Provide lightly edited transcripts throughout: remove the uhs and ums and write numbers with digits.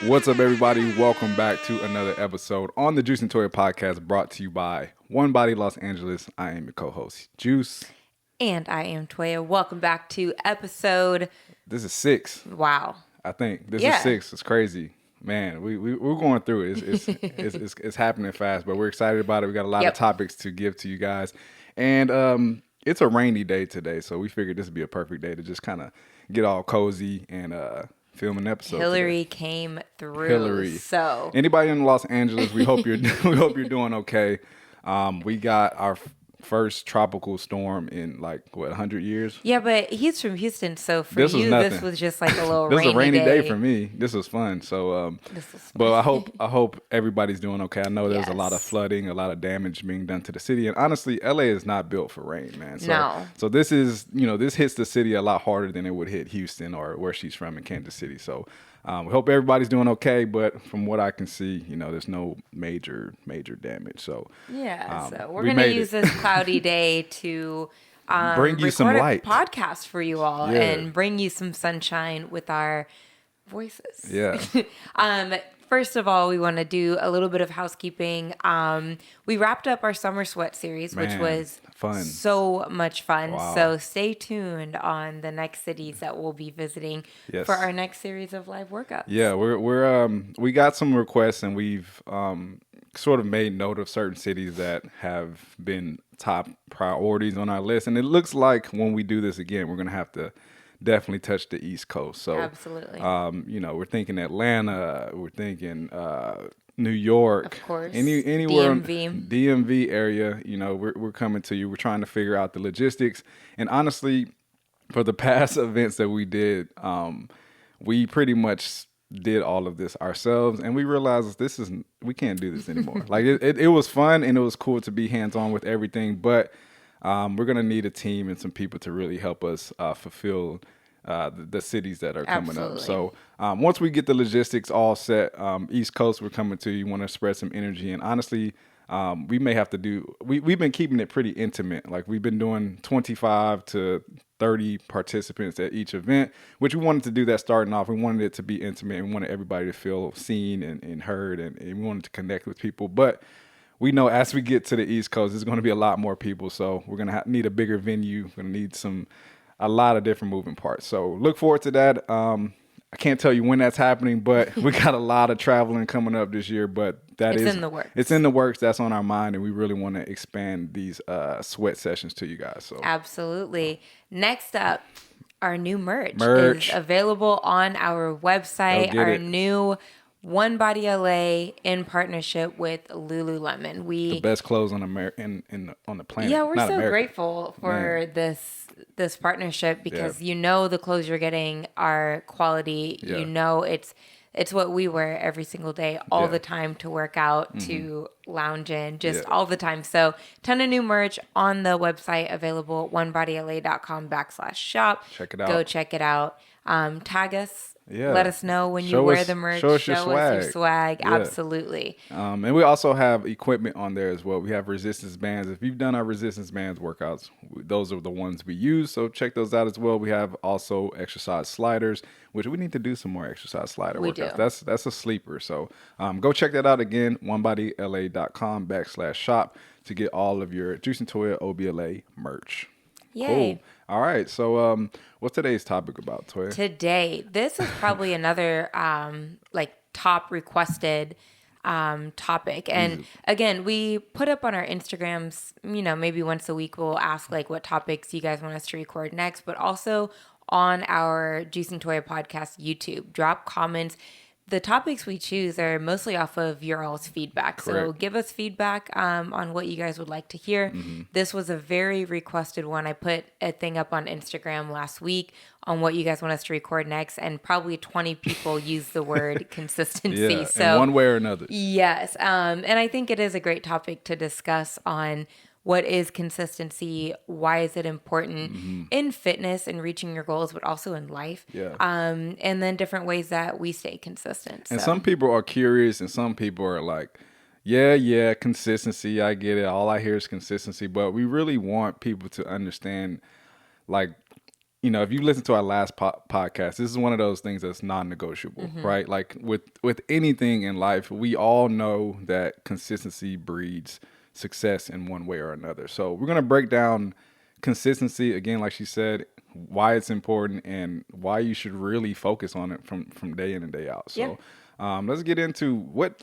What's up, everybody? Welcome back to another episode on the Juice and Toya podcast, brought to you by One Body Los Angeles. I am your co-host, Juice. And I am Toya. Welcome back to episode... This is 6. Wow. I think. This is 6. It's crazy. Man, we're going through it. It's happening fast, but we're excited about it. We got a lot of topics to give to you guys. And it's a rainy day today, so we figured this would be a perfect day to just kind of get all cozy and film an episode. Hillary today. came through. Hillary. So anybody in Los Angeles, we hope you're doing okay. We got our first tropical storm in 100 years. Yeah, but he's from Houston, so for this you, this was just like a little this rainy was a rainy day day for me. This was fun. So, but I hope everybody's doing okay. I know there's a lot of flooding, a lot of damage being done to the city, and honestly, LA is not built for rain, man. So, no. So this is, this hits the city a lot harder than it would hit Houston or where she's from in Kansas City. So. We hope everybody's doing okay, but from what I can see, there's no major damage. So so we're gonna use this cloudy day to bring you some light, podcast for you all, and bring you some sunshine with our voices. Yeah. First of all, we want to do a little bit of housekeeping. We wrapped up our Summer Sweat series, which was fun. So much fun. Wow. So stay tuned on the next cities that we'll be visiting for our next series of live workouts. Yeah, we got some requests, and we've sort of made note of certain cities that have been top priorities on our list. And it looks like when we do this again, we're going to have to definitely touch the East Coast. So absolutely. We're thinking Atlanta, we're thinking New York, of course, anywhere DMV area. We're coming to you. We're trying to figure out the logistics. And honestly, for the past events that we did, we pretty much did all of this ourselves, and we realized we can't do this anymore. It was fun and it was cool to be hands-on with everything, but we're going to need a team and some people to really help us fulfill the cities that are coming up. So once we get the logistics all set, East Coast, we're coming to you. Want to spread some energy. And honestly, we may have to we've been keeping it pretty intimate. Like we've been doing 25 to 30 participants at each event, which we wanted to do that starting off. We wanted it to be intimate. We wanted everybody to feel seen and heard, and we wanted to connect with people. But we know as we get to the East Coast, there's going to be a lot more people. So we're going to need a bigger venue. We're going to need a lot of different moving parts. So look forward to that. I can't tell you when that's happening, but we got a lot of traveling coming up this year. But it's in the works. It's in the works. That's on our mind, and we really want to expand these sweat sessions to you guys. So absolutely. Next up, our new merch is available on our website. Our new One Body LA in partnership with Lululemon. The best clothes on on the planet. Yeah, we're so grateful for this partnership because the clothes you're getting are quality. Yeah. It's what we wear every single day, all the time, to work out, to lounge in, just all the time. So ton of new merch on the website available, onebodyla.com/shop. Check it out. Go check it out. Tag us. Yeah. Let us know when you wear the merch. Show us your swag. Yeah. Absolutely. And we also have equipment on there as well. We have resistance bands. If you've done our resistance bands workouts, those are the ones we use. So check those out as well. We have also exercise sliders, which we need to do some more exercise slider workouts. That's a sleeper. So go check that out again, onebodyla.com/shop to get all of your Juice and Toya OBLA merch. Yay. Cool. All right. So what's today's topic about, Toya? Today, this is probably another top requested topic. And again, we put up on our Instagrams, maybe once a week we'll ask what topics you guys want us to record next, but also on our Juice and Toya podcast YouTube. Drop comments. The topics we choose are mostly off of your all's feedback. Correct. So give us feedback on what you guys would like to hear. Mm-hmm. This was a very requested one. I put a thing up on Instagram last week on what you guys want us to record next, and probably 20 people used the word consistency. Yeah, so in one way or another. Yes. And I think it is a great topic to discuss on what is consistency? Why is it important in fitness and reaching your goals, but also in life? Yeah. And then different ways that we stay consistent. And some people are curious, and some people are like, yeah, consistency. I get it. All I hear is consistency. But we really want people to understand, if you listen to our last podcast, this is one of those things that's non-negotiable, right? Like with anything in life, we all know that consistency breeds success in one way or another. So we're gonna break down consistency again, like she said, why it's important and why you should really focus on it from day in and day out. Yeah. So let's get into what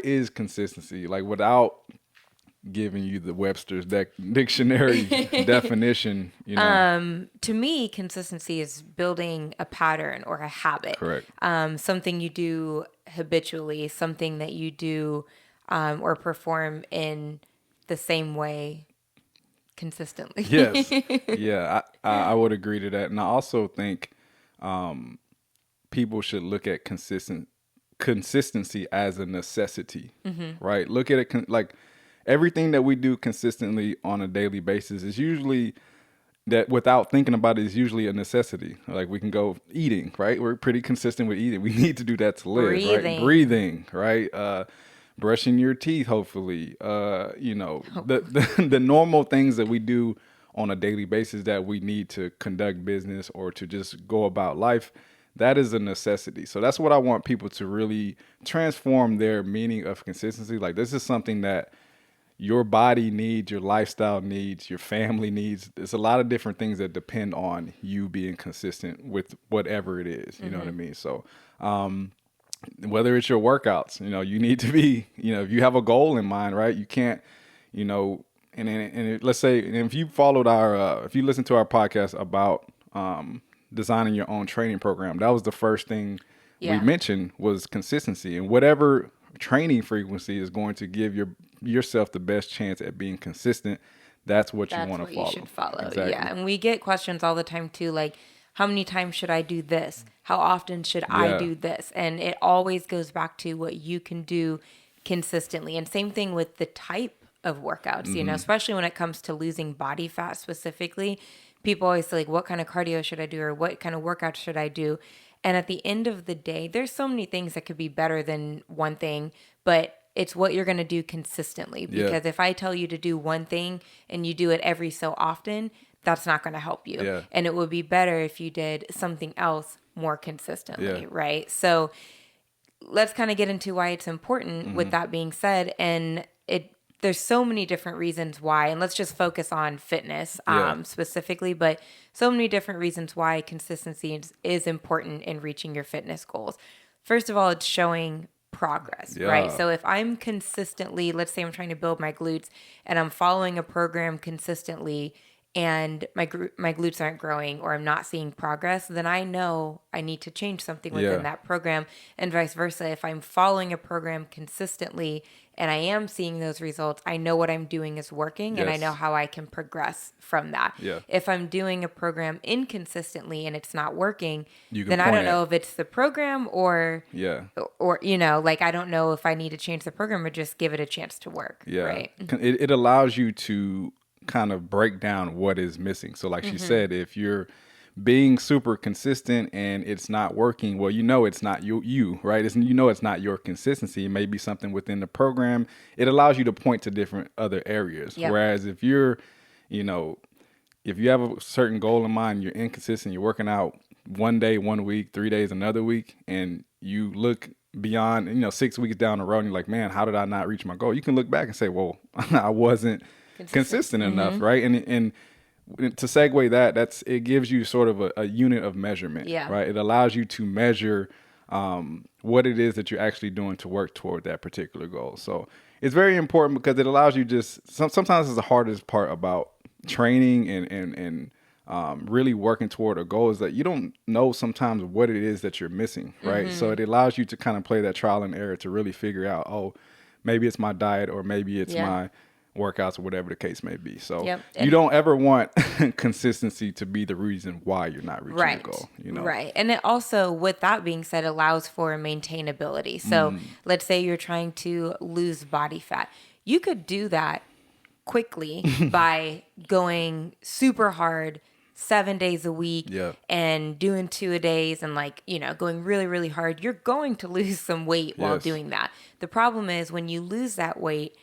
is consistency, like without giving you the Webster's dictionary definition, To me, consistency is building a pattern or a habit. Correct. Something you do habitually, something that you do or perform in the same way consistently. Yes. Yeah, I would agree to that. And I also think people should look at consistency as a necessity, right? Look at it like everything that we do consistently on a daily basis is usually that without thinking about it is usually a necessity. Like we can go eating, right? We're pretty consistent with eating. We need to do that to live, right? Breathing, right? Brushing your teeth, hopefully. The normal things that we do on a daily basis that we need to conduct business or to just go about life, that is a necessity. So that's what I want people to really transform their meaning of consistency. Like this is something that your body needs, your lifestyle needs, your family needs. There's a lot of different things that depend on you being consistent with whatever it is. You know what I mean? So whether it's your workouts, you need to be, if you have a goal in mind, right? You can't, let's say, and if you followed if you listened to our podcast about designing your own training program, that was the first thing we mentioned was consistency, and whatever training frequency is going to give yourself the best chance at being consistent. That's what you want to follow. You should follow. Exactly. Yeah. And we get questions all the time too, like, how many times should I do this? How often should I do this? And it always goes back to what you can do consistently. And same thing with the type of workouts, especially when it comes to losing body fat specifically. People always say, like, what kind of cardio should I do? Or what kind of workout should I do? And at the end of the day, there's so many things that could be better than one thing, but it's what you're going to do consistently. Because if I tell you to do one thing and you do it every so often, that's not going to help you. Yeah. And it would be better if you did something else more consistently, right? So let's kind of get into why it's important with that being said. And there's so many different reasons why, and let's just focus on fitness specifically, but so many different reasons why consistency is important in reaching your fitness goals. First of all, it's showing progress, right? So if I'm consistently, let's say I'm trying to build my glutes and I'm following a program consistently and my glutes aren't growing or I'm not seeing progress, then I know I need to change something within that program, and vice versa. If I'm following a program consistently and I am seeing those results, I know what I'm doing is working and I know how I can progress from that. If I'm doing a program inconsistently and it's not working, then I don't know if it's the program or like I don't know if I need to change the program or just give it a chance to work. Right. It allows you to kind of break down what is missing. So like she said, if you're being super consistent and it's not working, well, it's not you, right? It's not your consistency. It may be something within the program. It allows you to point to different other areas. Whereas if you're, if you have a certain goal in mind, you're inconsistent, you're working out one day, 1 week, 3 days, another week, and you look beyond, 6 weeks down the road and you're like, man, how did I not reach my goal? You can look back and say, well, I wasn't consistent enough, right? And to segue that, it gives you sort of a unit of measurement, right? It allows you to measure what it is that you're actually doing to work toward that particular goal. So it's very important because it allows you sometimes it's the hardest part about training and really working toward a goal is that you don't know sometimes what it is that you're missing, right? So it allows you to kind of play that trial and error to really figure out, oh, maybe it's my diet or maybe it's my workouts or whatever the case may be. So you don't ever want consistency to be the reason why you're not reaching your goal. Right. And it also, with that being said, allows for maintainability. So let's say you're trying to lose body fat. You could do that quickly by going super hard 7 days a week and doing 2-a-days and going really, really hard. You're going to lose some weight while doing that. The problem is when you lose that weight,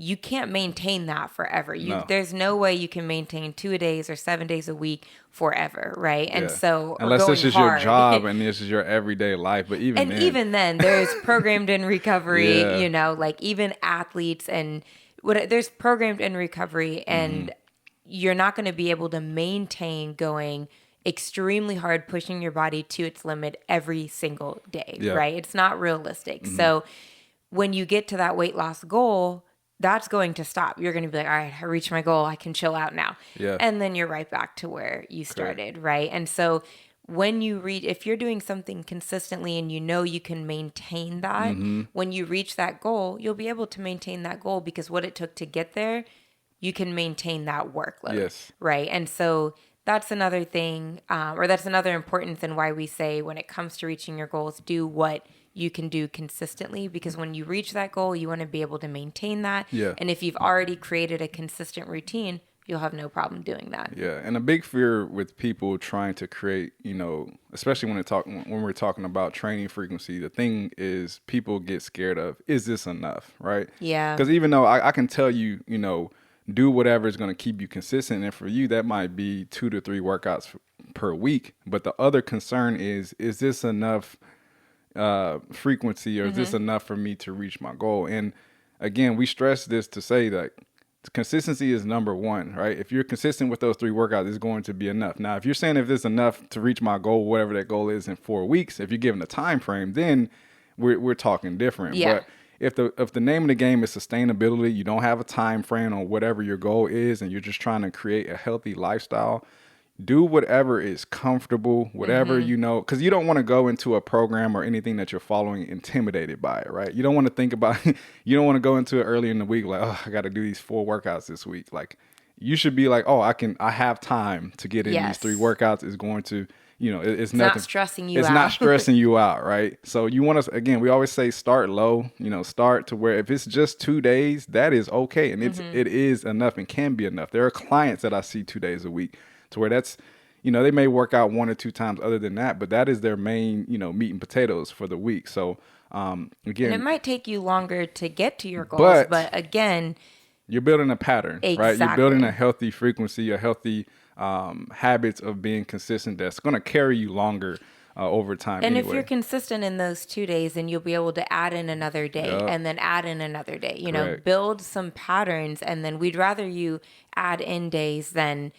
you can't maintain that forever. No. There's no way you can maintain 2 days or 7 days a week forever, right? And Yeah. so, or Unless this going is your hard. job and this is your everyday life. But even And then, even then, there's programmed in recovery, Yeah. like even athletes and there's programmed in recovery, and you're not going to be able to maintain going extremely hard, pushing your body to its limit every single day, Yeah. right? It's not realistic. So when you get to that weight loss goal, that's going to stop. You're going to be like, all right, I reached my goal. I can chill out now. Yeah. And then you're right back to where you started, right? And so when you reach, if you're doing something consistently and you know you can maintain that, when you reach that goal, you'll be able to maintain that goal because what it took to get there, you can maintain that workload, Yes. right? And so that's another thing, or that's another importance in why we say when it comes to reaching your goals, do what you can do consistently, because when you reach that goal, you want to be able to maintain that. Yeah. And if you've already created a consistent routine, you'll have no problem doing that. Yeah, and a big fear with people trying to create, especially when we're talking about training frequency, the thing is people get scared of, is this enough, right? Yeah. Because even though I can tell you, do whatever is going to keep you consistent, and for you that might be 2 to 3 workouts per week, but the other concern is this enough frequency, or is this enough for me to reach my goal? And again, we stress this to say that consistency is number one, right? If you're consistent with those 3 workouts, it's going to be enough. Now, if you're saying if it's enough to reach my goal, whatever that goal is in 4 weeks, if you're given a time frame, then we're talking different. Yeah. But if the name of the game is sustainability, you don't have a time frame on whatever your goal is, and you're just trying to create a healthy lifestyle, do whatever is comfortable, whatever because you don't want to go into a program or anything that you're following intimidated by it, right? You don't want to think about you don't want to go into it early in the week like, oh, I got to do these 4 workouts this week. Like, you should be like, oh, I have time to get in these 3 workouts. Is going to, it's nothing. Not stressing you out. It's not stressing you out, right? So you want to, again, we always say start low, start to where if it's just 2 days, that is okay. And it is enough and can be enough. There are clients that I see 2 days a week to where that's, they may work out 1 or 2 times other than that, but that is their main, meat and potatoes for the week. So, again. And it might take you longer to get to your goals, but again, you're building a pattern, right? You're building a healthy frequency, a healthy habits of being consistent that's going to carry you longer over time. And anyway. if you're consistent in those 2 days, then you'll be able to add in another day and then add in another day, build some patterns. And then we'd rather you add in days than,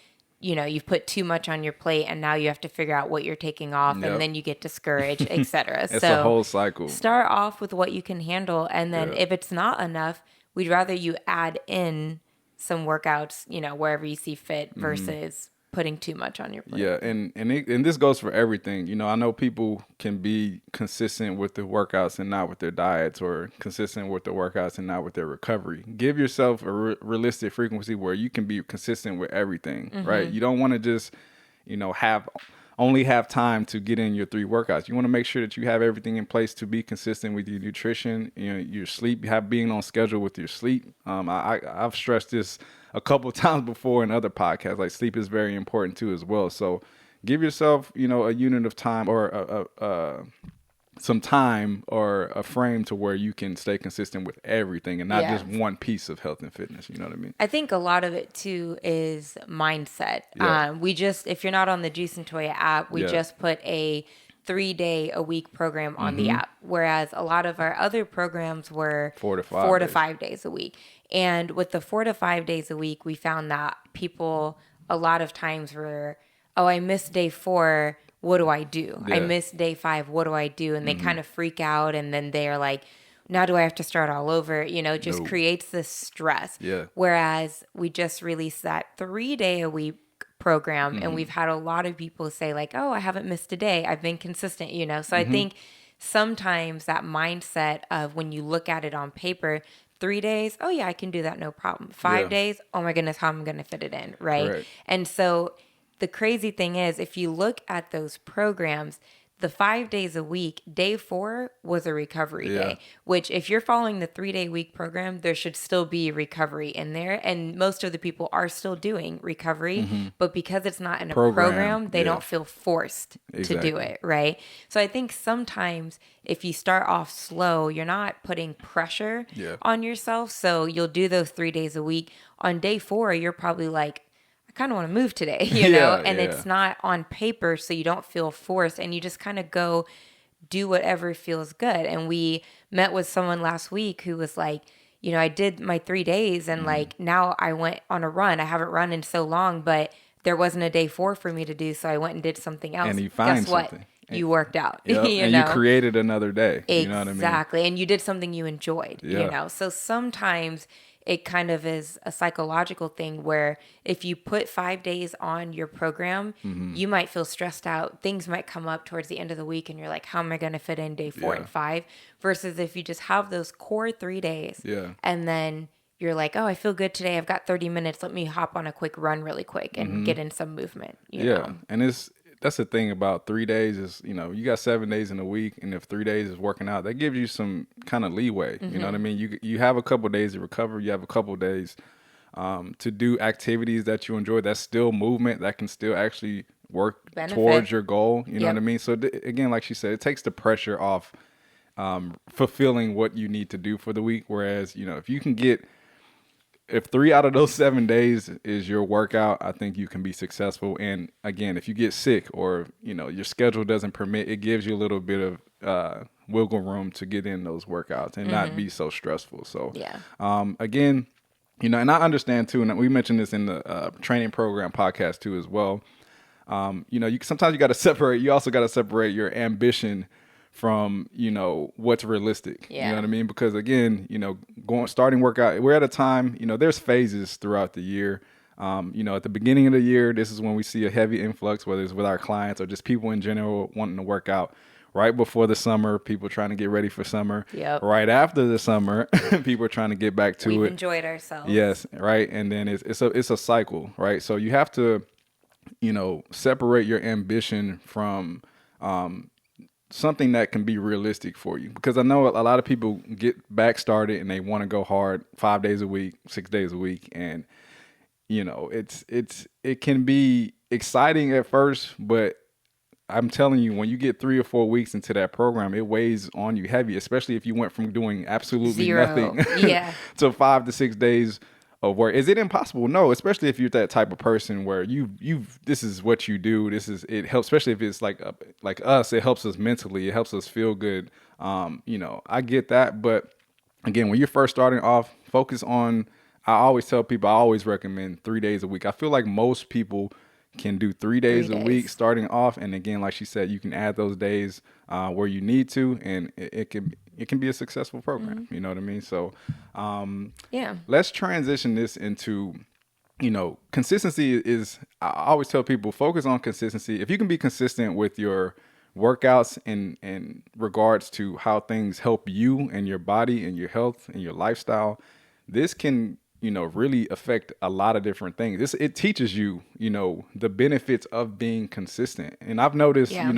you've put too much on your plate and now you have to figure out what you're taking off and then you get discouraged, etc. It's a whole cycle. Start off with what you can handle. And then if it's not enough, we'd rather you add in some workouts, wherever you see fit versus putting too much on your plate. Yeah, and this goes for everything. I know people can be consistent with the workouts and not with their diets, or consistent with the workouts and not with their recovery. Give yourself a realistic frequency where you can be consistent with everything, right? You don't want to just, only have time to get in your 3 workouts. You want to make sure that you have everything in place to be consistent with your nutrition, your sleep, being on schedule with your sleep. I've stressed this a couple of times before in other podcasts. Like, sleep is very important too as well. So give yourself, a unit of time, or some time or a frame to where you can stay consistent with everything and not just one piece of health and fitness. You know what I mean? I think a lot of it too is mindset. Yeah. If you're not on the Juice and Toya app, we just put a 3-day-a-week program on the app, whereas a lot of our other programs were 4 to 5 4 to 5 days a week. And with the 4 to 5 days a week, we found that people a lot of times were, oh, I missed day 4. What do I do? Yeah. I missed day 5. What do I do? And they kind of freak out. And then they're like, now do I have to start all over? It just creates this stress. Yeah. Whereas we just released that 3-day-a-week program. And we've had a lot of people say like, oh, I haven't missed a day. I've been consistent, So I think sometimes that mindset of when you look at it on paper, 3 days, oh yeah, I can do that, no problem. 5 days, oh my goodness, how am I going to fit it in, right? Correct. And so the crazy thing is, if you look at those programs, the 5 days a week, day 4 was a recovery Yeah. day, which if you're following the 3-day week program, there should still be recovery in there. And most of the people are still doing recovery, but because it's not in a program, they Yeah. don't feel forced to do Exactly. it. Right. So I think sometimes if you start off slow, you're not putting pressure Yeah. on yourself. So you'll do those 3 days a week. On day 4, you're probably like, I kind of want to move today, Yeah, and yeah. it's not on paper, so you don't feel forced and you just kind of go do whatever feels good. And we met with someone last week who was like, I did my 3 days and like now I went on a run. I haven't run in so long, but there wasn't a day 4 for me to do. So I went and did something else. And you Guess find what? something. You worked out, Yep. And you created another day. You know what I mean? Exactly. And you did something you enjoyed, Yeah. So sometimes it kind of is a psychological thing where if you put 5 days on your program, you might feel stressed out. Things might come up towards the end of the week and you're like, how am I going to fit in day 4 Yeah. and 5? Versus if you just have those core 3 days Yeah. and then you're like, oh, I feel good today. I've got 30 minutes. Let me hop on a quick run really quick and get in some movement, Yeah. And that's the thing about 3 days is, you got 7 days in a week, and if 3 days is working out, that gives you some kind of leeway. You know what I mean? You have a couple of days to recover. You have a couple of days to do activities that you enjoy. That's still movement that can still actually work Benefit. towards your goal. You know Yep. what I mean? So again, like she said, it takes the pressure off fulfilling what you need to do for the week. Whereas, if you can get if 3 out of those 7 days is your workout, I think you can be successful. And again, if you get sick or your schedule doesn't permit, it gives you a little bit of wiggle room to get in those workouts and not be so stressful. So Yeah. again, and I understand too, and we mentioned this in the training program podcast too as well. Sometimes you got to separate. You also got to separate your ambition from what's realistic. You Yeah. know what I mean? Because again, starting workout, we're at a time. There's phases throughout the year. At the beginning of the year, this is when we see a heavy influx, whether it's with our clients or just people in general wanting to work out. Right before the summer, people trying to get ready for summer. Yep. Right after the summer, people are trying to get back to We've it. enjoyed ourselves. Yes, right. And then it's a cycle, right? So you have to, separate your ambition from something that can be realistic for you. Because I know a lot of people get back started and they want to go hard 5 days a week, 6 days a week, and it can be exciting at first, but I'm telling you, when you get 3 or 4 weeks into that program, it weighs on you heavy, especially if you went from doing absolutely Zero. nothing Yeah. to 5 to 6 days of work. Is it impossible? No, especially if you're that type of person where this is what you do. It helps, especially if it's like us, it helps us mentally. It helps us feel good. I get that. But again, when you're first starting off, focus on, I always tell people, I always recommend 3 days a week. I feel like most people can do 3 days a week starting off, and again, like she said, you can add those days where you need to, and it can be a successful program. You know what I mean? So Yeah. let's transition this into consistency. Is I always tell people, focus on consistency. If you can be consistent with your workouts in regards to how things help you and your body and your health and your lifestyle, this can really affect a lot of different things. It teaches you, the benefits of being consistent. And I've noticed, Yeah.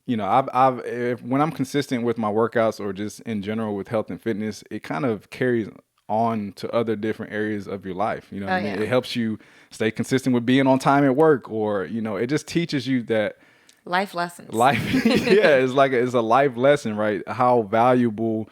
when I'm consistent with my workouts or just in general with health and fitness, it kind of carries on to other different areas of your life. You know what I mean? yeah. It helps you stay consistent with being on time at work, or, it just teaches you that Life lessons. yeah, it's a life lesson, right? How valuable,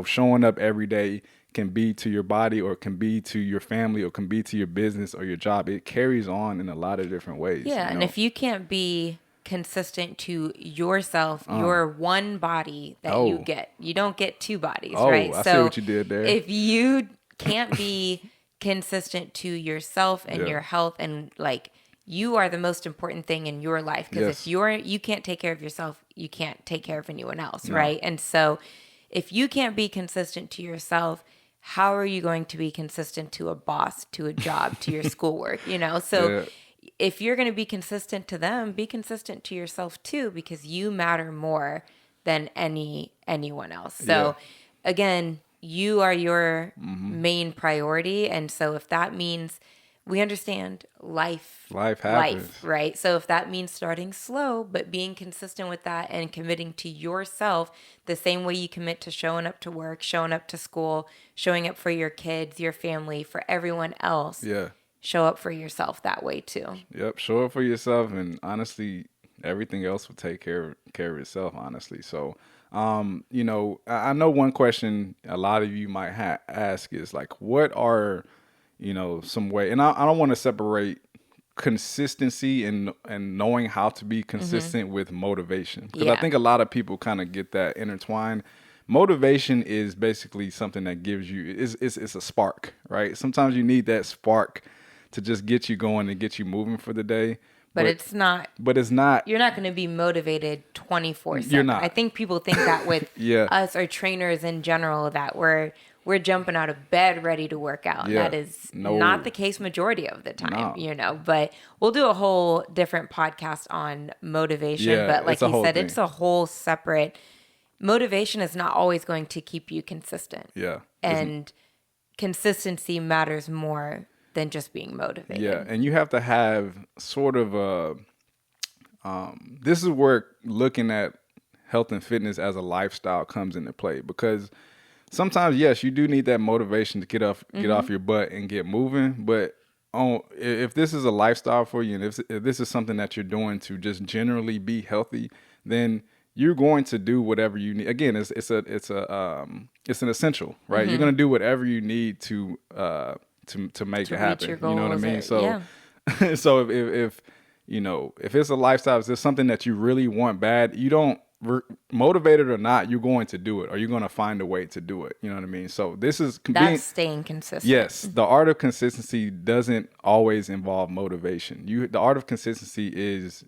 showing up every day can be to your body, or can be to your family, or can be to your business or your job. It carries on in a lot of different ways. Yeah, and if you can't be consistent to yourself, your one body that you get, you don't get two bodies, right? I see what you did there. If you can't be consistent to yourself and your health, and like, you are the most important thing in your life, because if you can't take care of yourself, you can't take care of anyone else, right? And so if you can't be consistent to yourself, how are you going to be consistent to a boss, to a job, to your schoolwork, So if you're going to be consistent to them, be consistent to yourself too, because you matter more than anyone else. So again, you are your main priority. And so if that means we understand Life happens. right? So if that means starting slow, but being consistent with that and committing to yourself the same way you commit to showing up to work, showing up to school, showing up for your kids, your family, for everyone else, Yeah. show up for yourself that way too. Yep. Show up for yourself, and honestly, everything else will take care of itself. Honestly, so I know one question a lot of you might ask is like, what are some way, and I don't want to separate consistency and knowing how to be consistent with motivation, because I Yeah. think a lot of people kind of get that intertwined. Motivation is basically something that gives you it's a spark, right? Sometimes you need that spark to just get you going and get you moving for the day. But it's not, But it's not. you're not going to be motivated You're 24/7. not. I think people think that with Yeah. us or trainers in general, that we're jumping out of bed ready to work out. Yeah. That is No. not the case majority of the time, No. but we'll do a whole different podcast on motivation. Yeah, But like it's a he whole said, thing. it's a whole separate, motivation is not always going to keep you consistent. Yeah. And consistency matters more than just being motivated. Yeah, and you have to have sort of a. This is where looking at health and fitness as a lifestyle comes into play, because sometimes, yes, you do need that motivation to get off your butt and get moving. But if this is a lifestyle for you, and if this is something that you're doing to just generally be healthy, then you're going to do whatever you need. Again, it's an essential, right? You're going to do whatever you need to make To it reach happen. your You know what I goals mean? or- So, yeah. so if it's a lifestyle, if it's something that you really want bad, you don't motivated or not, you're going to do it, or you're going to find a way to do it. You know what I mean? So this is That's staying consistent. yes, the art of consistency doesn't always involve motivation. The art of consistency is,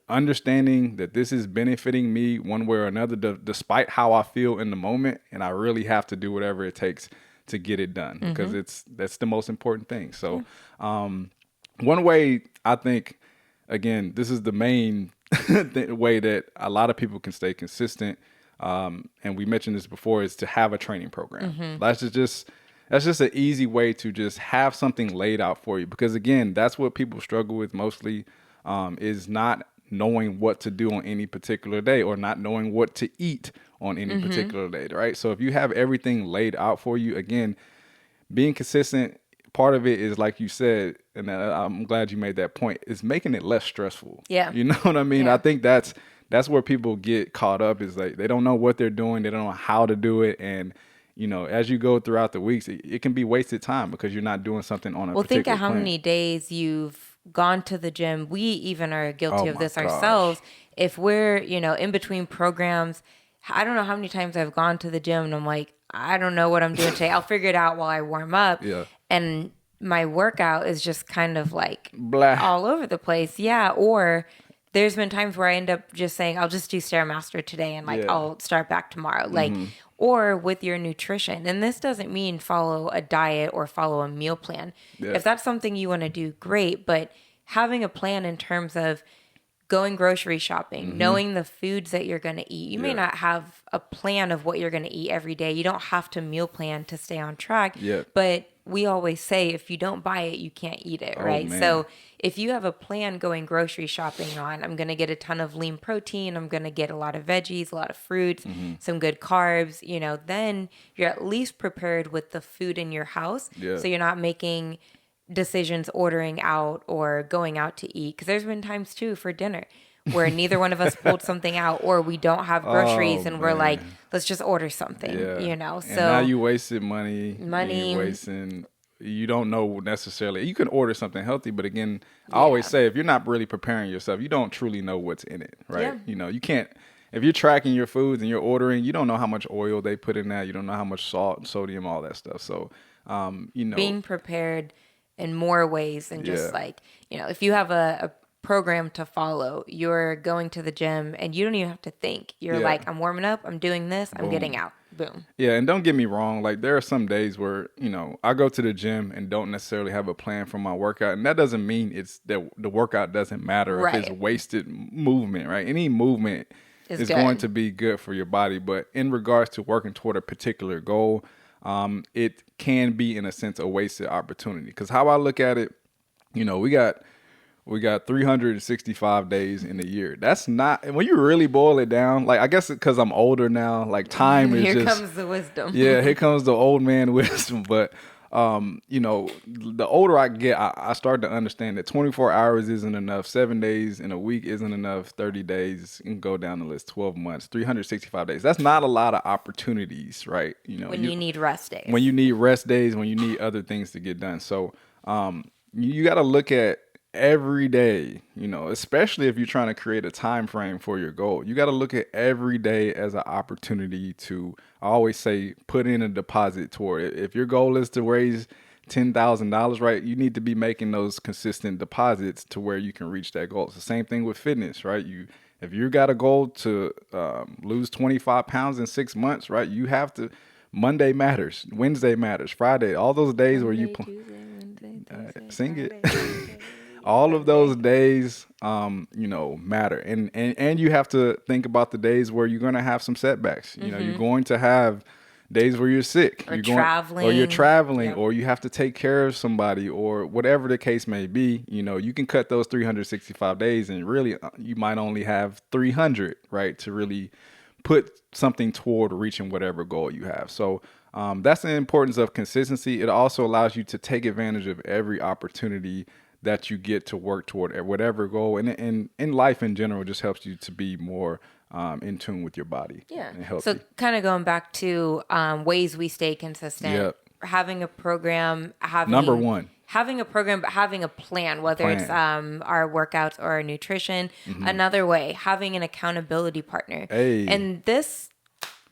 understanding that this is benefiting me one way or another, despite how I feel in the moment, and I really have to do whatever it takes to get it done, because that's the most important thing. So, one way I think, again, this is the main way that a lot of people can stay consistent, and we mentioned this before, is to have a training program. That's just an easy way to just have something laid out for you, because again, that's what people struggle with mostly, is not knowing what to do on any particular day, or not knowing what to eat on any particular day, right? So if you have everything laid out for you, again, being consistent, part of it is, like you said, and I'm glad you made that point, is making it less stressful. Yeah. You know what I mean? Yeah. I think that's where people get caught up, is like they don't know what they're doing, they don't know how to do it, and as you go throughout the weeks, it can be wasted time because you're not doing something on a Well, think particular of how plan. many days you've gone to the gym. We even are guilty Oh of my this gosh. ourselves. If we're, in between programs, I don't know how many times I've gone to the gym and I'm like, I don't know what I'm doing today. I'll figure it out while I warm up. Yeah. And my workout is just kind of like Blah. all over the place. Yeah. Or there's been times where I end up just saying, I'll just do Stairmaster today and Yeah. I'll start back tomorrow. Like, or with your nutrition. And this doesn't mean follow a diet or follow a meal plan. Yeah. If that's something you want to do, great. But having a plan in terms of going grocery shopping, knowing the foods that you're going to eat. You may Yeah. not have a plan of what you're going to eat every day. You don't have to meal plan to stay on track. Yeah. But we always say if you don't buy it, you can't eat it, Oh, right? man. So if you have a plan going grocery shopping on, I'm going to get a ton of lean protein, I'm going to get a lot of veggies, a lot of fruits, some good carbs, then you're at least prepared with the food in your house. Yeah. So you're not making decisions ordering out or going out to eat, because there's been times too for dinner where neither one of us pulled something out, or we don't have groceries and we're man. like, let's just order something, Yeah. so And now you wasted money. You don't know necessarily. You can order something healthy, but again, I always say, if you're not really preparing yourself, you don't truly know what's in it, right? Yeah. You can't, if you're tracking your foods and you're ordering, you don't know how much oil they put in that. You don't know how much salt and sodium, all that stuff. So, being prepared in more ways than just Yeah. like, if you have a program to follow, you're going to the gym and you don't even have to think. You're Yeah. like, I'm warming up, I'm doing this, I'm Boom. getting out. Boom. Yeah, and don't get me wrong, like there are some days where, I go to the gym and don't necessarily have a plan for my workout, and that doesn't mean it's that the workout doesn't matter if Right. it's wasted movement, right? Any movement It's is good. going to be good for your body, but in regards to working toward a particular goal, it can be, in a sense, a wasted opportunity. Because how I look at it, we got 365 days in a year. That's not, when you really boil it down, like, I guess because I'm older now, like, time is Here just, comes the wisdom. yeah, here comes the old man wisdom. But the older I get, I start to understand that 24 hours isn't enough, 7 days in a week isn't enough, 30 days, you can go down the list, 12 months, 365 days. That's not a lot of opportunities, right? When you need rest days. When you need rest days, when you need other things to get done. So you got to look at every day, especially if you're trying to create a time frame for your goal. You got to look at every day as an opportunity to, I always say, put in a deposit toward it. If your goal is to raise $10,000, right, you need to be making those consistent deposits to where you can reach that goal. It's the same thing with fitness, right? If you got a goal to lose 25 pounds in 6 months, right, you have to. Monday matters, Wednesday matters, Friday, all those days where you Tuesday, Wednesday, Thursday, sing it. Friday, All of those Sunday. days, matter, and you have to think about the days where you're going to have some setbacks. You're going to have days where you're sick, Or or you're traveling. traveling, Yep. or you have to take care of somebody, or whatever the case may be. You can cut those 365 days, and really, you might only have 300, right, to really put something toward reaching whatever goal you have. So that's the importance of consistency. It also allows you to take advantage of every opportunity that you get to work toward whatever goal. And in life in general, just helps you to be more in tune with your body. Yeah. And healthy. So kind of going back to ways we stay consistent, Yep. having a program, Number one. having a program, but having a plan, whether it's our workouts or our nutrition. Mm-hmm. Another way, having an accountability partner. Hey. And this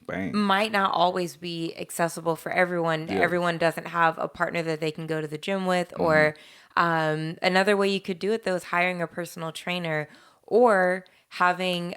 Bang. might not always be accessible for everyone. Yeah. Everyone doesn't have a partner that they can go to the gym with, Mm-hmm. or another way you could do it though is hiring a personal trainer, or having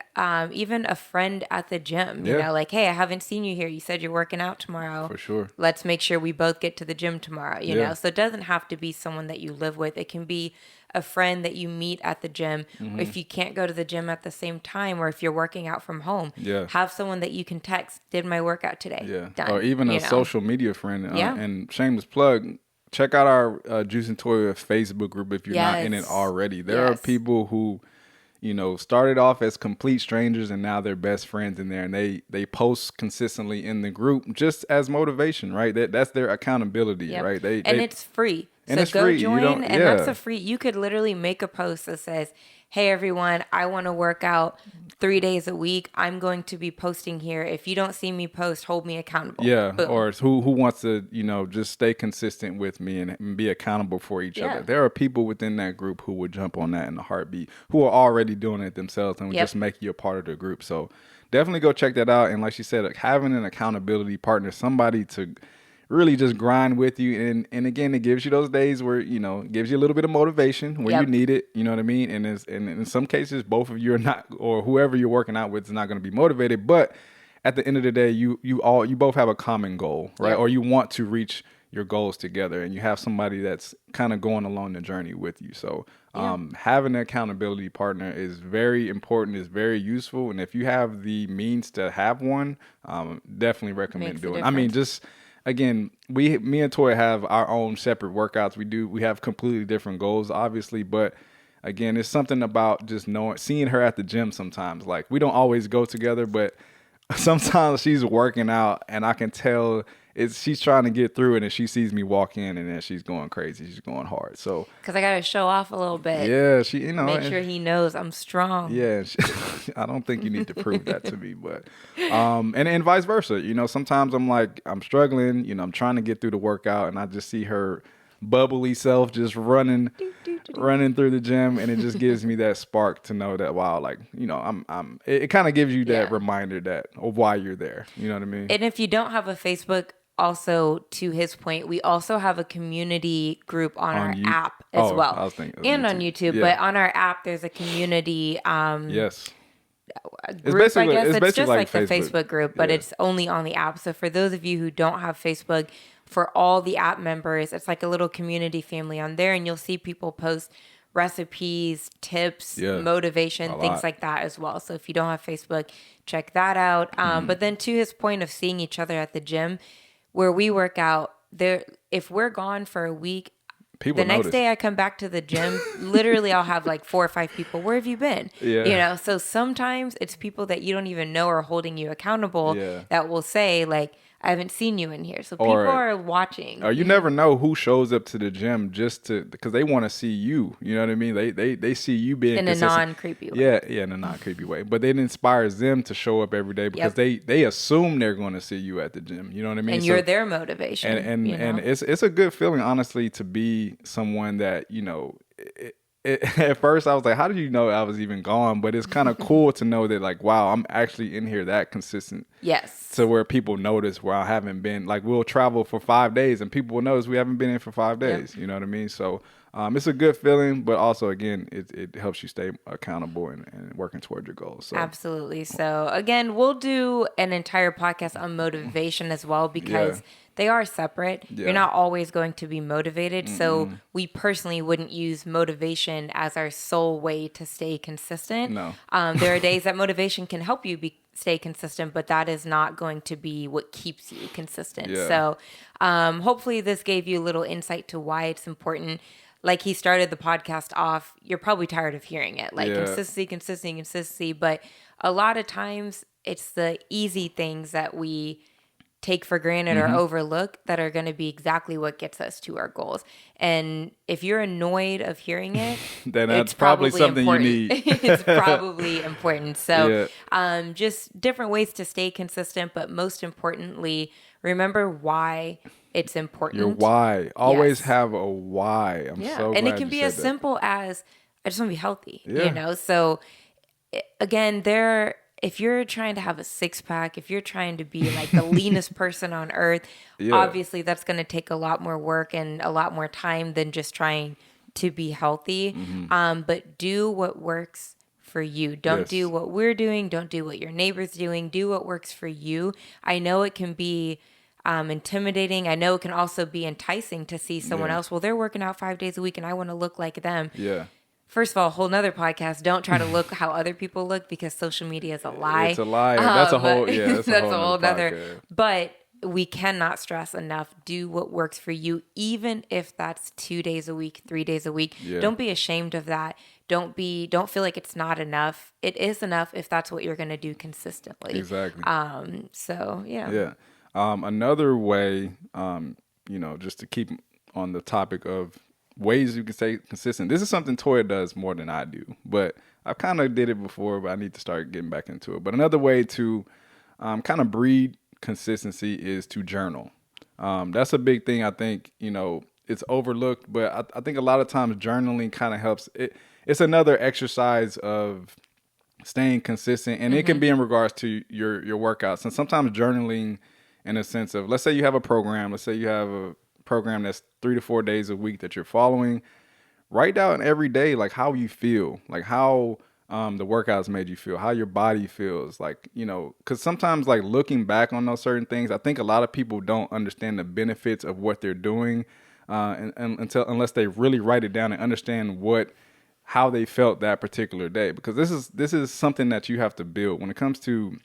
even a friend at the gym. Yeah. Like, hey, I haven't seen you here. You said you're working out tomorrow. For sure. Let's make sure we both get to the gym tomorrow. You Yeah. know, so it doesn't have to be someone that you live with. It can be a friend that you meet at the gym. Mm-hmm. If you can't go to the gym at the same time, or if you're working out from home, Yeah. have someone that you can text. Did my workout today. Yeah. Done. Or even a you know? social media friend. Yeah. And shameless plug. Check out our Juice and Toya Facebook group if you're not in it Yes. already. There are Yes. people who, started off as complete strangers and now they're best friends in there, and they post consistently in the group just as motivation, right? That's their accountability, Yep. right? And it's free. And So it's go free. You join, don't- and that's yeah. a free. You could literally make a post that says, "Hey everyone, I want to work out 3 days a week. I'm going to be posting here. If you don't see me post, hold me accountable." Yeah, Boom. or it's who wants to, just stay consistent with me and be accountable for each Yeah. other. There are people within that group who would jump on that in a heartbeat, who are already doing it themselves and would Yep. just make you a part of the group. So definitely go check that out. And like she said, having an accountability partner, somebody to really just grind with you. And again, it gives you those days where, it gives you a little bit of motivation where you Yep. need it. You know what I mean? And in some cases, both of you are not, or whoever you're working out with is not going to be motivated. But at the end of the day, you both have a common goal, right? Yep. Or you want to reach your goals together, and you have somebody that's kind of going along the journey with you. So having an accountability partner is very important, is very useful. And if you have the means to have one, definitely recommend Makes a doing it. I mean, difference. just again, me and Toya have our own separate workouts. We have completely different goals, obviously, but again, it's something about just seeing her at the gym sometimes. Like, we don't always go together, but sometimes she's working out and I can tell she's trying to get through it, and she sees me walk in and then she's going crazy. She's going hard. So Because I got to show off a little bit. yeah, she, Make sure he knows I'm strong. yeah, I don't think you need to prove that to me, but and vice versa. Sometimes I'm struggling. I'm trying to get through the workout, and I just see her bubbly self just running through the gym, and it just gives me that spark to know that, wow, like, it kind of gives you that Yeah. reminder of why you're there. You know what I mean? And if you don't have a Facebook, also to his point, we also have a community group on our app as Oh, well, I was thinking of and on YouTube. Yeah. But on our app, there's a community Yes. group. I guess it's basically just like the Facebook. Facebook group, but Yeah. it's only on the app. So for those of you who don't have Facebook, for all the app members, it's like a little community family on there, and you'll see people post recipes, tips, Yeah. motivation, A things lot. like that as well. So if you don't have Facebook, check that out. But then to his point of seeing each other at the gym, where we work out, there, if we're gone for a week, People the next notice. day I come back to the gym, literally I'll have like 4 or 5 people. Where have you been? Yeah. You know, so sometimes it's people that you don't even know are holding you accountable Yeah. that will say like, I haven't seen you in here. So people Or are watching. Or you never know who shows up to the gym just to because they want to see you. You know what I mean? They see you being In a consistent. non-creepy way. Yeah, in a non creepy way. But it inspires them to show up every day because Yep. they assume they're going to see you at the gym. You know what I mean? And you're their motivation. You know? And it's a good feeling, honestly, to be someone that at first I was like, how did you know I was even gone? But it's kind of cool to know that like, wow, I'm actually in here that consistent. Yes. To where people notice where I haven't been. Like we'll travel for 5 days and people will notice we haven't been in for 5 days. Yep. You know what I mean? So it's a good feeling, but also again, it helps you stay accountable and working toward your goals. So. Absolutely. So again, we'll do an entire podcast on motivation as well because they are separate. Yeah. You're not always going to be motivated. So we personally wouldn't use motivation as our sole way to stay consistent. No. There are days that motivation can help you stay consistent, but that is not going to be what keeps you consistent. Yeah. So hopefully this gave you a little insight to why it's important. Like he started the podcast off, you're probably tired of hearing it. Like consistency. But a lot of times it's the easy things that we take for granted or overlook that are going to be exactly what gets us to our goals. And if you're annoyed of hearing it, then that's probably something important. You need. It's probably important. So just different ways to stay consistent, but most importantly, remember why it's important. Your why. Always have a why. I'm so glad and it can you be said as that. simple as I just want to be healthy. Yeah. You know, so again, if you're trying to have a 6-pack, if you're trying to be like the leanest person on earth, obviously that's going to take a lot more work and a lot more time than just trying to be healthy. But do what works for you. Don't do what we're doing. Don't do what your neighbor's doing. Do what works for you. I know it can be intimidating. I know it can also be enticing to see someone else. Well, they're working out 5 days a week and I want to look like them. Yeah. First of all, a whole nother podcast. Don't try to look how other people look because social media is a lie. It's a lie. That's a whole, that's a whole nother. Podcast. But we cannot stress enough. Do what works for you, even if that's 2 days a week, 3 days a week. Yeah. Don't be ashamed of that. Don't feel like it's not enough. It is enough if that's what you're going to do consistently. Exactly. So yeah. Yeah. Another way, just to keep on the topic of ways you can stay consistent. This is something Toya does more than I do, but I kind of did it before, but I need to start getting back into it. But another way to kind of breed consistency is to journal. That's a big thing. I think, it's overlooked, but I think a lot of times journaling kind of helps. It's another exercise of staying consistent, and it can be in regards to your workouts. And sometimes journaling in a sense of, let's say you have a program, let's say you have a program that's 3 to 4 days a week that you're following, write down every day like how you feel, like how the workouts made you feel, how your body feels, like, because sometimes like looking back on those certain things, I think a lot of people don't understand the benefits of what they're doing unless they really write it down and understand how they felt that particular day, because this is something that you have to build when it comes to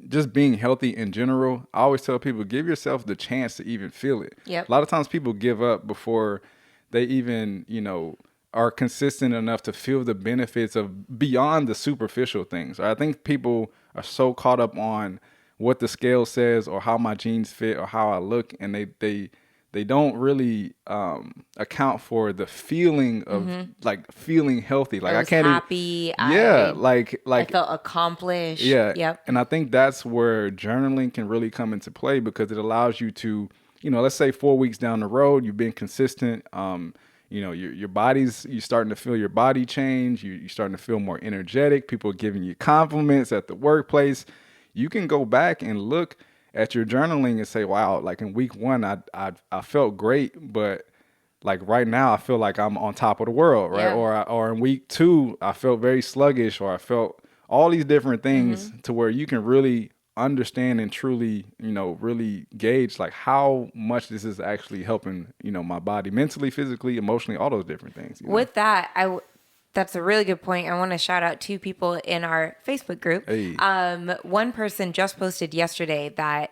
just being healthy in general. I always tell people, give yourself the chance to even feel it. Yep. A lot of times people give up before they even, are consistent enough to feel the benefits of beyond the superficial things. I think people are so caught up on what the scale says or how my jeans fit or how I look, and they don't really account for the feeling of like feeling healthy. Like I can't happy. I felt accomplished. Yeah. Yep. And I think that's where journaling can really come into play, because it allows you to, let's say 4 weeks down the road, you've been consistent. Your body's, you're starting to feel your body change. You're starting to feel more energetic. People are giving you compliments at the workplace. You can go back and look at your journaling and say, wow, like in week 1, I felt great, but like right now I feel like I'm on top of the world, right? Yeah. Or in week 2, I felt very sluggish, or I felt all these different things to where you can really understand and truly, really gauge like how much this is actually helping, my body mentally, physically, emotionally, all those different things. With that, that's a really good point. I want to shout out 2 people in our Facebook group. Hey. One person just posted yesterday that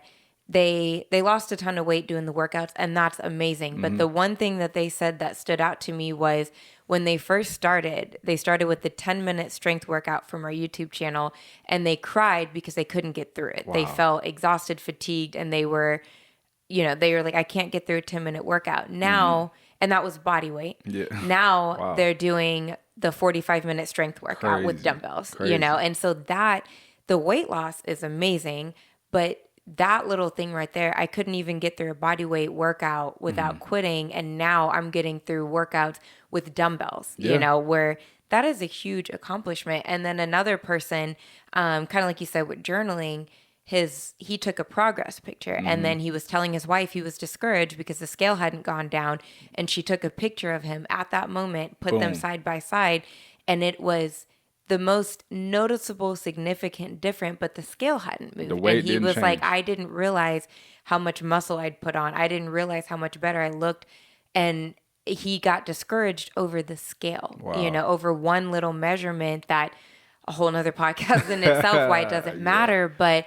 they lost a ton of weight doing the workouts, and that's amazing. But the one thing that they said that stood out to me was when they first started, they started with the 10-minute strength workout from our YouTube channel, and they cried because they couldn't get through it. They felt exhausted, fatigued, and they were like, I can't get through a 10-minute workout now. And that was body weight. Yeah. Now they're doing the 45-minute strength workout with dumbbells, and so that the weight loss is amazing, but that little thing right there, I couldn't even get through a body weight workout without quitting. And now I'm getting through workouts with dumbbells, where that is a huge accomplishment. And then another person, kind of like you said with journaling, he took a progress picture, and then he was telling his wife he was discouraged because the scale hadn't gone down, and she took a picture of him at that moment, put them side by side, and it was the most noticeable, significant difference, but the scale hadn't moved. The weight and he didn't was change. like, I didn't realize how much muscle I'd put on. I didn't realize how much better I looked. And he got discouraged over the scale, over one little measurement that a whole nother podcast in itself, why it doesn't matter. But,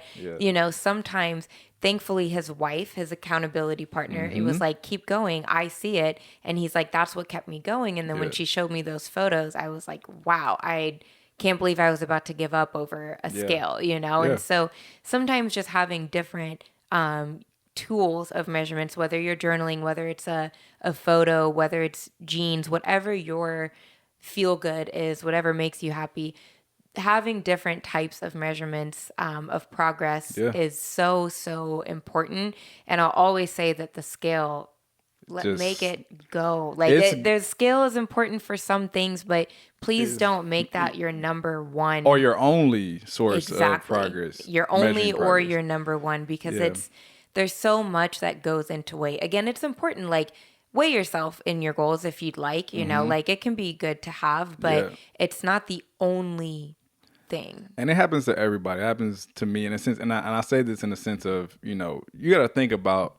sometimes, thankfully, his wife, his accountability partner, it was like, keep going. I see it. And he's like, that's what kept me going. And then when she showed me those photos, I was like, wow, I can't believe I was about to give up over a scale, And so sometimes just having different tools of measurements, whether you're journaling, whether it's a photo, whether it's jeans, whatever your feel good is, whatever makes you happy, having different types of measurements of progress is so important. And I'll always say that the scale, make it go. Like the scale is important for some things, but please don't make that your number one or your only source of progress. Your only or your number one, because there's so much that goes into weight. Again, it's important. Like, weigh yourself in your goals if you'd like. Like, it can be good to have, but it's not the only thing. And it happens to everybody. It happens to me in a sense, and I say this in the sense of, you got to think about,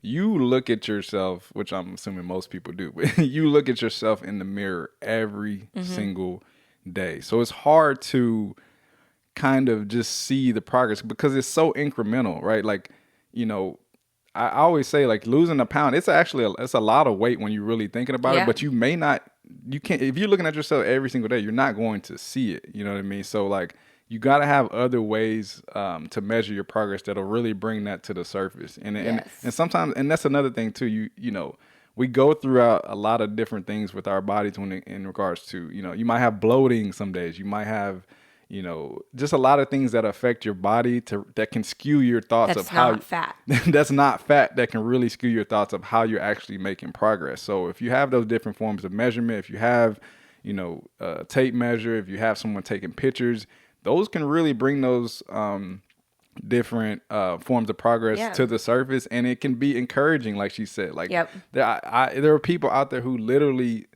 you look at yourself, which I'm assuming most people do, but you look at yourself in the mirror every single day. So it's hard to kind of just see the progress because it's so incremental, right? Like, I always say, like, losing a pound, it's a lot of weight when you're really thinking about it, but you can't, if you're looking at yourself every single day, you're not going to see it. You know what I mean? So, like, you got to have other ways to measure your progress that'll really bring that to the surface. And sometimes, and that's another thing too, we go throughout a lot of different things with our bodies in regards to, you might have bloating some days, you might have, just a lot of things that affect your body that can skew your thoughts of how fat. That's not fat, that can really skew your thoughts of how you're actually making progress. So if you have those different forms of measurement, if you have, a tape measure, if you have someone taking pictures, those can really bring those different forms of progress to the surface, and it can be encouraging, like she said. Like, there are people out there who literally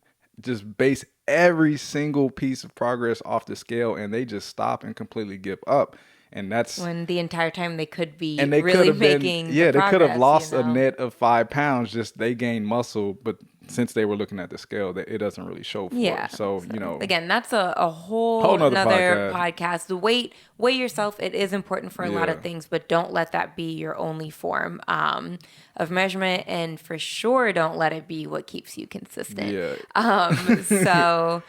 just base every single piece of progress off the scale, and they just stop and completely give up. And that's when the entire time they could be and they really could have making they could have lost a net of 5 pounds, just they gained muscle, but since they were looking at the scale, that it doesn't really show for it. So, again, that's a whole nother podcast. The weigh yourself. It is important for a lot of things, but don't let that be your only form of measurement, and for sure, don't let it be what keeps you consistent. So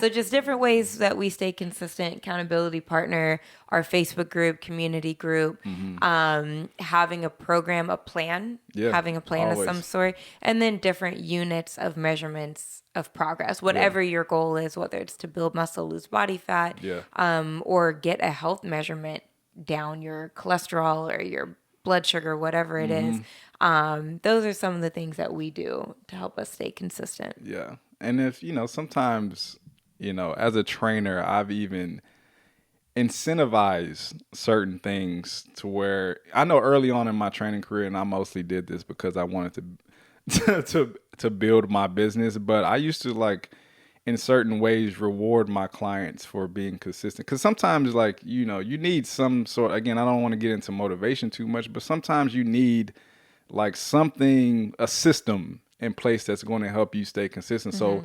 just different ways that we stay consistent. Accountability partner, our Facebook group, community group, having a program, a plan, having a plan always. of some sort, and then different units of measurements of progress, whatever your goal is, whether it's to build muscle, lose body fat, or get a health measurement down, your cholesterol or your blood sugar, whatever it is. Those are some of the things that we do to help us stay consistent. Yeah. And if, sometimes, as a trainer, I've even incentivized certain things to where I know early on in my training career, and I mostly did this because I wanted to build my business, but I used to, like, in certain ways, reward my clients for being consistent. Because sometimes, like, you need some sort, again, I don't want to get into motivation too much, but sometimes you need, like, a system in place that's going to help you stay consistent. So,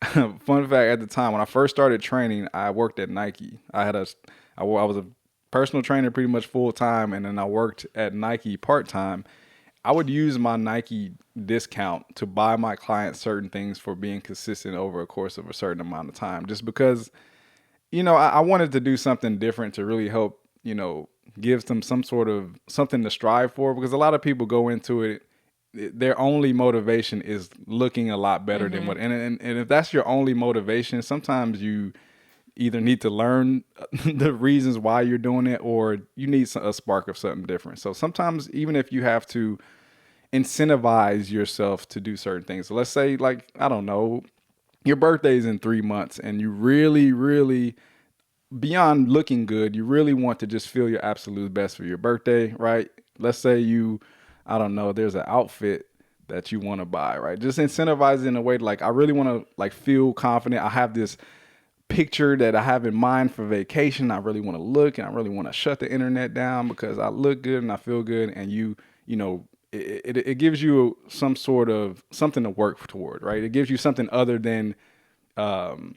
fun fact, at the time when I first started training, I worked at Nike. I was a personal trainer pretty much full time, and then I worked at Nike part time, I would use my Nike discount to buy my clients certain things for being consistent over a course of a certain amount of time. Just because, I wanted to do something different to really help, give them some sort of something to strive for, because a lot of people go into it, their only motivation is looking a lot better than and if that's your only motivation, sometimes you either need to learn the reasons why you're doing it, or you need a spark of something different. So sometimes, even if you have to incentivize yourself to do certain things. So let's say, like, I don't know, your birthday's in 3 months, and you really, really, beyond looking good, you really want to just feel your absolute best for your birthday, right? Let's say I don't know, there's an outfit that you want to buy, right? Just incentivize it in a way like, I really want to like feel confident. I have this picture that I have in mind for vacation. I really want to look, and I really want to shut the internet down because I look good and I feel good. And it gives you some sort of something to work toward, right? It gives you something other than um,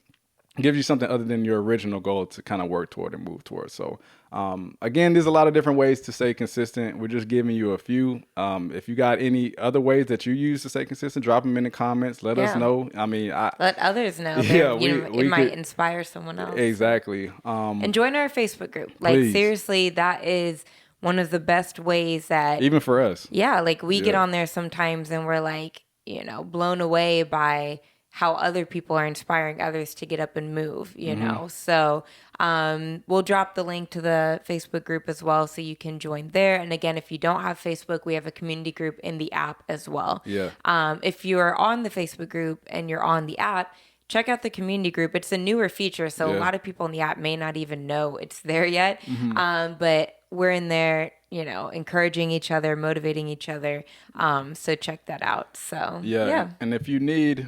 your original goal to kind of work toward and move towards. So, again, there's a lot of different ways to stay consistent. We're just giving you a few. If you got any other ways that you use to stay consistent, drop them in the comments. Let us know. I mean, let others know. Yeah, it might inspire someone else. Exactly. And join our Facebook group. Like, please. Seriously, that is one of the best ways that, even for us. Yeah, like we get on there sometimes and we're like, blown away by how other people are inspiring others to get up and move, know. So we'll drop the link to the Facebook group as well, so you can join there. And again, if you don't have Facebook, we have a community group in the app as well. Yeah. If you're on the Facebook group and you're on the app, check out the community group. It's a newer feature, so a lot of people in the app may not even know it's there yet. But we're in there, encouraging each other, motivating each other. So check that out. So yeah. And if you need,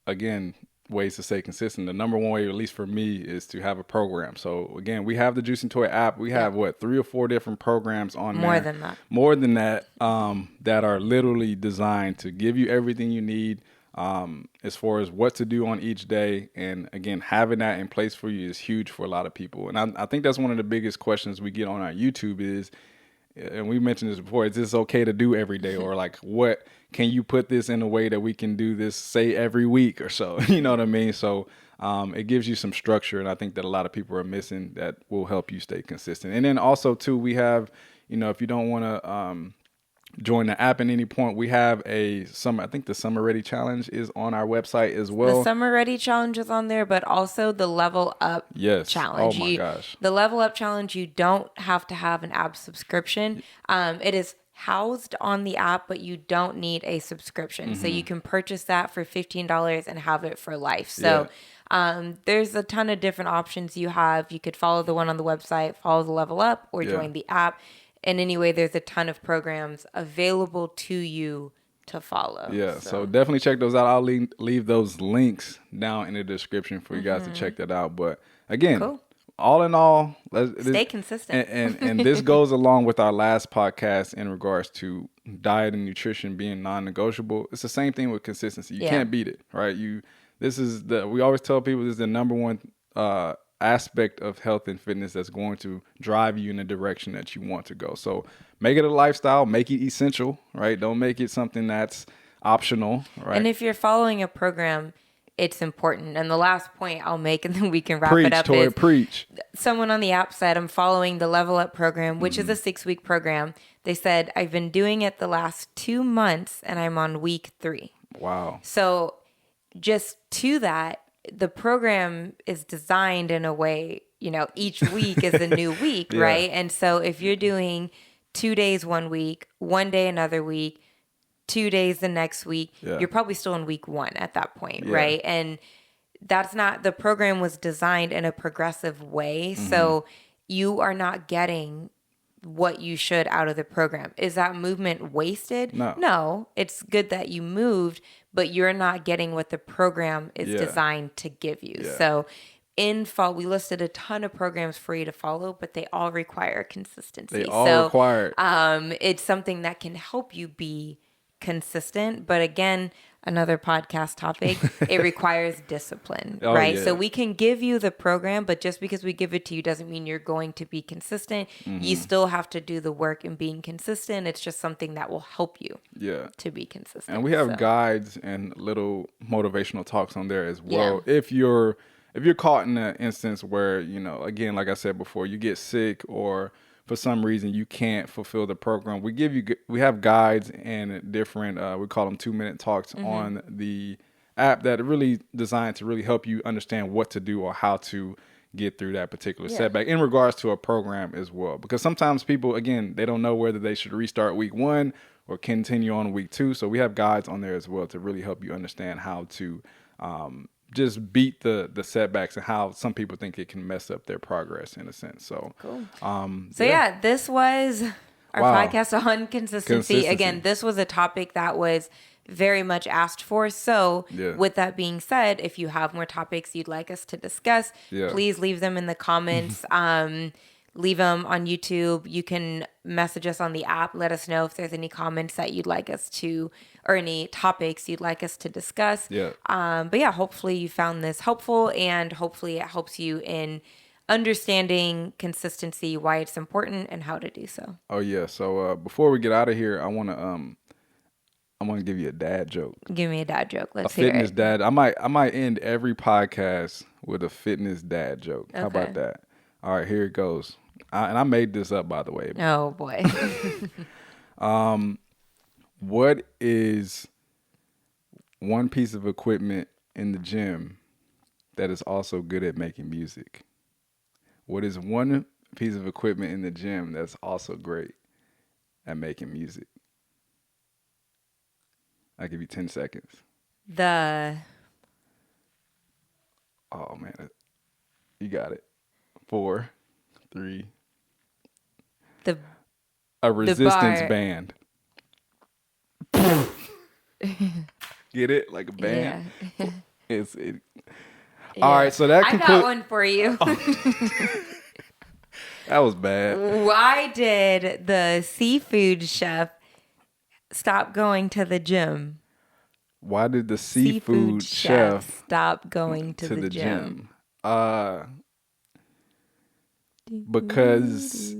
again, ways to stay consistent, the number one way, at least for me, is to have a program. So again, we have the Juice and Toy app. We have 3 or 4 different programs on More there. More than that, that are literally designed to give you everything you need, as far as what to do on each day. And again, having that in place for you is huge for a lot of people. And I think that's one of the biggest questions we get on our YouTube is, and we mentioned this before, is this okay to do every day? Or like, what can you put this in a way that we can do this, say, every week or so? You know what I mean? So it gives you some structure, and I think that a lot of people are missing that will help you stay consistent. And then also too, we have, if you don't want to join the app at any point, we have I think the Summer Ready Challenge is on our website as well. The Summer Ready Challenge is on there, but also the Level Up Challenge. Oh my gosh. The Level Up Challenge, you don't have to have an app subscription. It is housed on the app, but you don't need a subscription. So you can purchase that for $15 and have it for life. So there's a ton of different options you have. You could follow the one on the website, follow the Level Up, or join the app. And anyway, there's a ton of programs available to you to follow. Yeah, so definitely check those out. I'll leave those links down in the description for you guys to check that out. But again, all in all, stay consistent. And this goes along with our last podcast in regards to diet and nutrition being non-negotiable. It's the same thing with consistency. You can't beat it, right? We always tell people this is the number one aspect of health and fitness that's going to drive you in the direction that you want to go. So make it a lifestyle, make it essential, right? Don't make it something that's optional, right? And if you're following a program, it's important. And the last point I'll make, and then we can wrap it up, is preach. Someone on the app said, I'm following the Level Up program, which is a 6-week program. They said, I've been doing it the last 2 months and I'm on week 3. Wow. So just to that, the program is designed in a way, each week is a new week, right? And so if you're doing 2 days 1 week, 1 day another week, 2 days the next week, you're probably still in week 1 at that point, right? And the program was designed in a progressive way. So you are not getting what you should out of the program. Is that movement wasted? No. It's good that you moved, but you're not getting what the program is designed to give you. So we listed a ton of programs for you to follow, but they all require consistency. They all require it's something that can help you be consistent. But again, another podcast topic, it requires discipline, Oh, right? yeah. So we can give you the program, but just because we give it to you doesn't mean you're going to be consistent. You still have to do the work in being consistent. It's just something that will help you Yeah. to be consistent. And we have So, guides and little motivational talks on there as well. Yeah. If you're caught in an instance where, again, like I said before, you get sick or for some reason you can't fulfill the program, we have guides and different we call them 2-minute talks on the app that are really designed to really help you understand what to do or how to get through that particular setback in regards to a program as well. Because sometimes people, again, they don't know whether they should restart week 1 or continue on week 2. So we have guides on there as well to really help you understand how to just beat the setbacks and how some people think it can mess up their progress in a sense. So, cool. yeah. This was our Wow. podcast on consistency. Again, this was a topic that was very much asked for. So Yeah. with that being said, if you have more topics you'd like us to discuss, Yeah. please leave them in the comments. Leave them on YouTube. You can message us on the app. Let us know if there's any comments that you'd like us to, or any topics you'd like us to discuss. Yeah. But yeah, hopefully you found this helpful, and hopefully it helps you in understanding consistency, why it's important, and how to do so. Oh yeah. So before we get out of here, I want to give you a dad joke. Give me a dad joke. A Let's hear fitness it. dad. I might end every podcast with a fitness dad joke. How Okay. about that? All right, here it goes. And I made this up, by the way. Oh boy. What is one piece of equipment in the gym that is also good at making music? What is one piece of equipment in the gym that's also great at making music? I'll give you 10 seconds. The Oh, man. You got it. 4, 3. A resistance bar. band. Get it? Like a band? Yeah. All right, so that I got concludes. one for you. That was bad. Why did the seafood chef stop going to the gym? Why did the seafood chef stop going to the gym? Because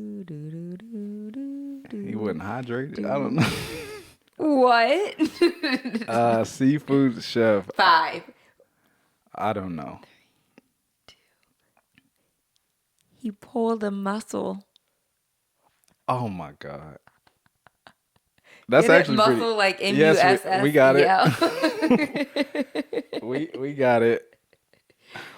he wasn't hydrated. I don't know. What? Seafood chef. 5. I don't know. He pulled a muscle. Oh my God. That's Get it? actually muscle pretty. like Yes, MUSS. we got it. Yeah. We got it.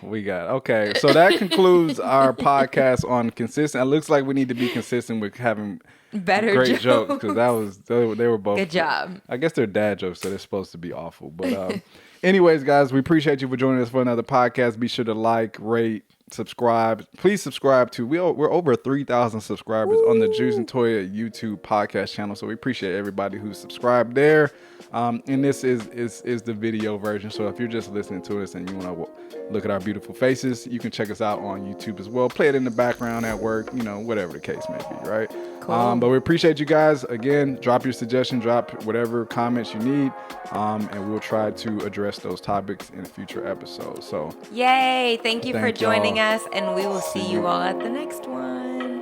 Okay, so that concludes our podcast on consistent. It looks like we need to be consistent with having Better great jokes because they were both Good job. I guess they're dad jokes, so they're supposed to be awful. But anyways, guys, we appreciate you for joining us for another podcast. Be sure to like, rate, subscribe. Please subscribe to. We're over 3,000 subscribers on the Juice and Toya YouTube podcast channel, so we appreciate everybody who's subscribed there. And this is the video version. So if you're just listening to us and you want to look at our beautiful faces, you can check us out on YouTube as well. Play it in the background at work, whatever the case may be, right? Cool. But we appreciate you guys. Again, drop your suggestion, drop whatever comments you need, and we'll try to address those topics in future episodes. So Yay. Thank you for Thank joining y'all. us, and we will see you all at the next one.